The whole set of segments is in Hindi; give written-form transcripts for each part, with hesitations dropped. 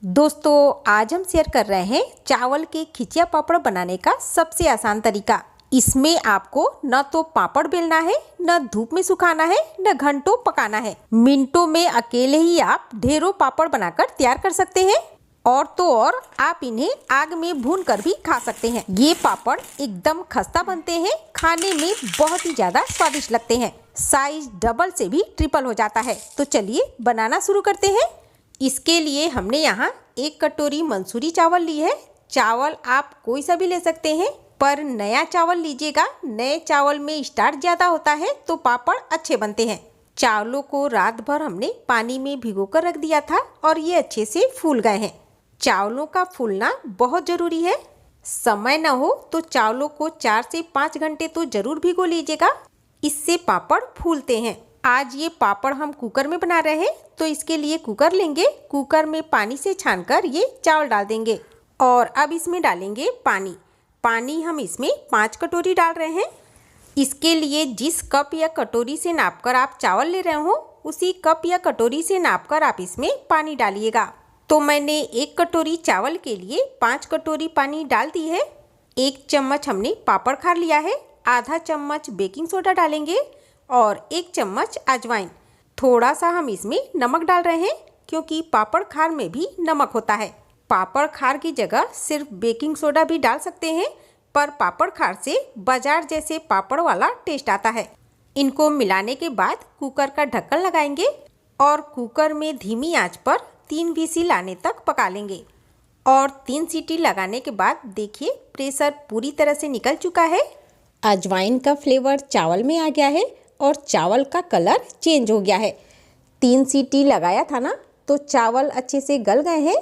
दोस्तों आज हम शेयर कर रहे हैं चावल के खिचिया पापड़ बनाने का सबसे आसान तरीका। इसमें आपको न तो पापड़ बेलना है, न धूप में सुखाना है, न घंटों पकाना है। मिनटों में अकेले ही आप ढेरों पापड़ बनाकर तैयार कर सकते हैं। और तो और आप इन्हें आग में भून कर भी खा सकते हैं। ये पापड़ एकदम खस्ता बनते हैं, खाने में बहुत ही ज्यादा स्वादिष्ट लगते हैं। साइज डबल से भी ट्रिपल हो जाता है। तो चलिए बनाना शुरू करते हैं। इसके लिए हमने यहाँ 1 कटोरी मंसूरी चावल ली है। चावल आप कोई सा भी ले सकते हैं, पर नया चावल लीजिएगा। नए चावल में स्टार्च ज़्यादा होता है तो पापड़ अच्छे बनते हैं। चावलों को रात भर हमने पानी में भिगोकर रख दिया था और ये अच्छे से फूल गए हैं। चावलों का फूलना बहुत ज़रूरी है। समय न हो तो चावलों को 4 से 5 घंटे तो ज़रूर भिगो लीजिएगा, इससे पापड़ फूलते हैं। आज ये पापड़ हम कुकर में बना रहे हैं, तो इसके लिए कुकर लेंगे। कुकर में पानी से छानकर ये चावल डाल देंगे और अब इसमें डालेंगे पानी हम इसमें 5 कटोरी डाल रहे हैं। इसके लिए जिस कप या कटोरी से नापकर आप चावल ले रहे हो, उसी कप या कटोरी से नापकर आप इसमें पानी डालिएगा। तो मैंने 1 कटोरी चावल के लिए 5 कटोरी पानी डाल दी है। 1 चम्मच हमने पापड़ खार लिया है, आधा चम्मच बेकिंग सोडा डालेंगे और 1 चम्मच अजवाइन। थोड़ा सा हम इसमें नमक डाल रहे हैं, क्योंकि पापड़ खार में भी नमक होता है। पापड़ खार की जगह सिर्फ बेकिंग सोडा भी डाल सकते हैं, पर पापड़ खार से बाजार जैसे पापड़ वाला टेस्ट आता है। इनको मिलाने के बाद कुकर का ढक्कन लगाएंगे और कुकर में धीमी आंच पर 3 व्हिसिल आने तक पका लेंगे। और 3 सीटी लगाने के बाद देखिए प्रेशर पूरी तरह से निकल चुका है। अजवाइन का फ्लेवर चावल में आ गया है और चावल का कलर चेंज हो गया है। 3 सीटी लगाया था ना, तो चावल अच्छे से गल गए हैं,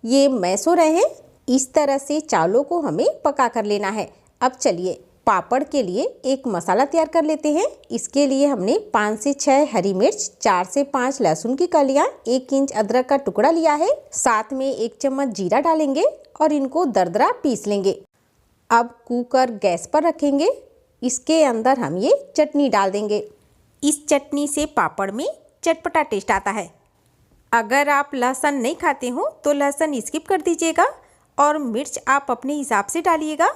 ये मैश हो रहे हैं। इस तरह से चावलों को हमें पका कर लेना है। अब चलिए पापड़ के लिए एक मसाला तैयार कर लेते हैं। इसके लिए हमने 5 से 6 हरी मिर्च, 4 से 5 लहसुन की कलियाँ, 1 इंच अदरक का टुकड़ा लिया है। साथ में 1 चम्मच जीरा डालेंगे और इनको दरदरा पीस लेंगे। अब कुकर गैस पर रखेंगे। इसके अंदर हम ये चटनी डाल देंगे। इस चटनी से पापड़ में चटपटा टेस्ट आता है। अगर आप लहसुन नहीं खाते हो तो लहसुन स्किप कर दीजिएगा और मिर्च आप अपने हिसाब से डालिएगा,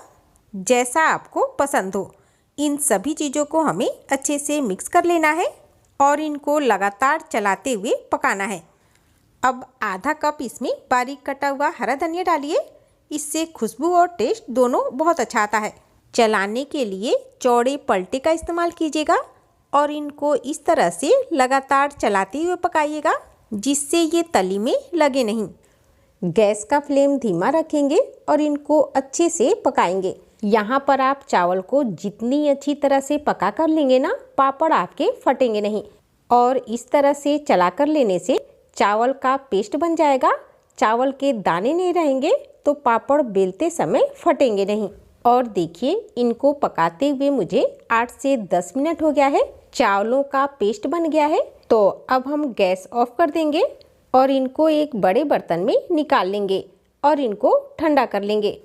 जैसा आपको पसंद हो। इन सभी चीज़ों को हमें अच्छे से मिक्स कर लेना है और इनको लगातार चलाते हुए पकाना है। अब आधा कप इसमें बारीक कटा हुआ हरा धनिया डालिए, इससे खुशबू और टेस्ट दोनों बहुत अच्छा आता है। चलाने के लिए चौड़े पलटे का इस्तेमाल कीजिएगा और इनको इस तरह से लगातार चलाते हुए पकाइएगा, जिससे ये तली में लगे नहीं। गैस का फ्लेम धीमा रखेंगे और इनको अच्छे से पकाएंगे। यहाँ पर आप चावल को जितनी अच्छी तरह से पका कर लेंगे ना, पापड़ आपके फटेंगे नहीं। और इस तरह से चला कर लेने से चावल का पेस्ट बन जाएगा। चावल के दाने नहीं रहेंगे तो पापड़ बेलते समय फटेंगे नहीं। और देखिए इनको पकाते हुए मुझे 8 से 10 मिनट हो गया है। चावलों का पेस्ट बन गया है। तो अब हम गैस ऑफ कर देंगे और इनको एक बड़े बर्तन में निकाल लेंगे और इनको ठंडा कर लेंगे।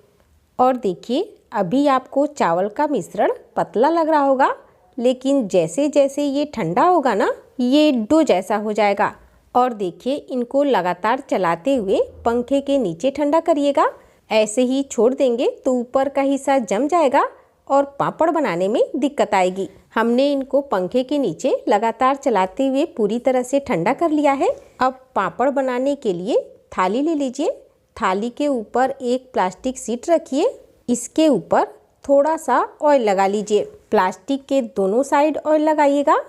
और देखिए अभी आपको चावल का मिश्रण पतला लग रहा होगा, लेकिन जैसे जैसे ये ठंडा होगा ना, ये डो जैसा हो जाएगा। और देखिए इनको लगातार चलाते हुए पंखे के नीचे ठंडा करिएगा। ऐसे ही छोड़ देंगे तो ऊपर का हिस्सा जम जाएगा और पापड़ बनाने में दिक्कत आएगी। हमने इनको पंखे के नीचे लगातार चलाते हुए पूरी तरह से ठंडा कर लिया है। अब पापड़ बनाने के लिए थाली ले लीजिए। थाली के ऊपर एक प्लास्टिक शीट रखिए। इसके ऊपर थोड़ा सा ऑयल लगा लीजिए। प्लास्टिक के दोनों साइड ऑयल लगाइएगा।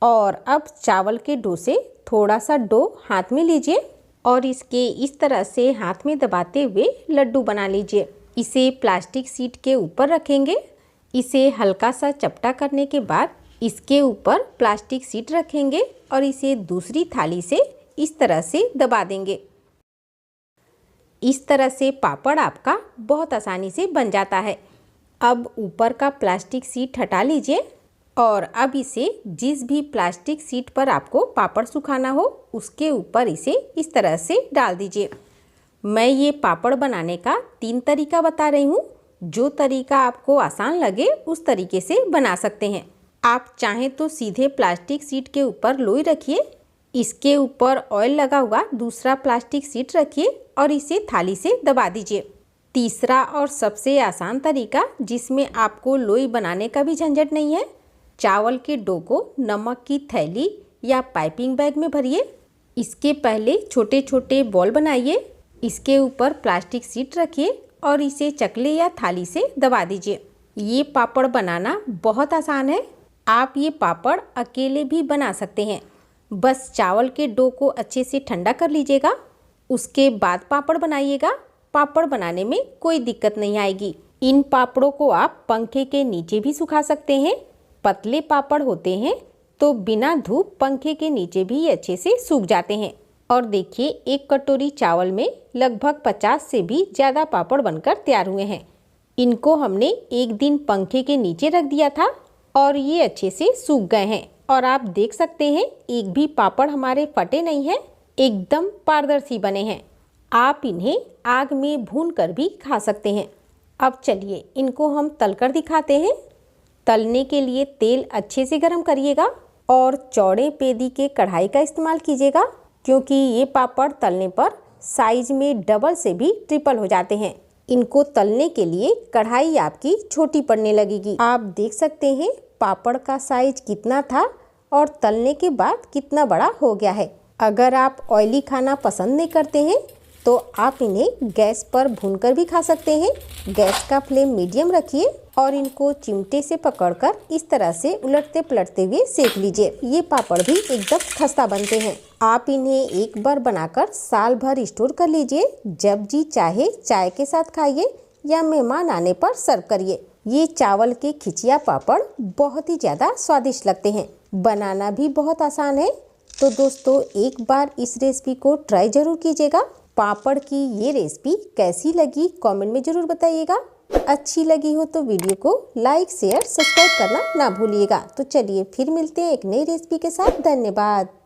और अब चावल के डो से थोड़ा सा डो हाथ में लीजिए और इसके इस तरह से हाथ में दबाते हुए लड्डू बना लीजिए। इसे प्लास्टिक शीट के ऊपर रखेंगे। इसे हल्का सा चपटा करने के बाद इसके ऊपर प्लास्टिक शीट रखेंगे और इसे दूसरी थाली से इस तरह से दबा देंगे। इस तरह से पापड़ आपका बहुत आसानी से बन जाता है। अब ऊपर का प्लास्टिक शीट हटा लीजिए और अब इसे जिस भी प्लास्टिक शीट पर आपको पापड़ सुखाना हो उसके ऊपर इसे इस तरह से डाल दीजिए। मैं ये पापड़ बनाने का 3 तरीका बता रही हूँ। जो तरीका आपको आसान लगे उस तरीके से बना सकते हैं। आप चाहें तो सीधे प्लास्टिक शीट के ऊपर लोई रखिए, इसके ऊपर ऑयल लगा हुआ दूसरा प्लास्टिक शीट रखिए और इसे थाली से दबा दीजिए। तीसरा और सबसे आसान तरीका, जिसमें आपको लोई बनाने का भी झंझट नहीं है, चावल के डो को नमक की थैली या पाइपिंग बैग में भरिए। इसके पहले छोटे छोटे बॉल बनाइए, इसके ऊपर प्लास्टिक शीट रखिए और इसे चकले या थाली से दबा दीजिए। ये पापड़ बनाना बहुत आसान है। आप ये पापड़ अकेले भी बना सकते हैं। बस चावल के डो को अच्छे से ठंडा कर लीजिएगा, उसके बाद पापड़ बनाइएगा। पापड़ बनाने में कोई दिक्कत नहीं आएगी। इन पापड़ों को आप पंखे के नीचे भी सुखा सकते हैं। पतले पापड़ होते हैं तो बिना धूप पंखे के नीचे भी ये अच्छे से सूख जाते हैं। और देखिए, एक कटोरी चावल में लगभग 50 से भी ज़्यादा पापड़ बनकर तैयार हुए हैं। इनको हमने एक दिन पंखे के नीचे रख दिया था और ये अच्छे से सूख गए हैं। और आप देख सकते हैं, एक भी पापड़ हमारे फटे नहीं हैं, एकदम पारदर्शी बने हैं। आप इन्हें आग में भूनकर भी खा सकते हैं। अब चलिए इनको हम तलकर दिखाते हैं। तलने के लिए तेल अच्छे से गर्म करिएगा और चौड़े पेदी के कढ़ाई का इस्तेमाल कीजिएगा, क्योंकि ये पापड़ तलने पर साइज में डबल से भी ट्रिपल हो जाते हैं। इनको तलने के लिए कढ़ाई आपकी छोटी पड़ने लगेगी। आप देख सकते हैं पापड़ का साइज कितना था और तलने के बाद कितना बड़ा हो गया है। अगर आप ऑयली खाना पसंद नहीं करते हैं तो आप इन्हें गैस पर भूनकर भी खा सकते हैं। गैस का फ्लेम मीडियम रखिए और इनको चिमटे से पकड़कर इस तरह से उलटते पलटते हुए सेक लीजिए। ये पापड़ भी एकदम खस्ता बनते हैं। आप इन्हें एक बार बनाकर साल भर स्टोर कर लीजिए। जब जी चाहे चाय के साथ खाइए या मेहमान आने पर सर्व करिए। ये चावल के खिचिया पापड़ बहुत ही ज़्यादा स्वादिष्ट लगते हैं। बनाना भी बहुत आसान है। तो दोस्तों, एक बार इस रेसिपी को ट्राई ज़रूर कीजिएगा। पापड़ की ये रेसिपी कैसी लगी कमेंट में ज़रूर बताइएगा। अच्छी लगी हो तो वीडियो को लाइक शेयर सब्सक्राइब करना ना भूलिएगा। तो चलिए फिर मिलते हैं एक नई रेसिपी के साथ। धन्यवाद।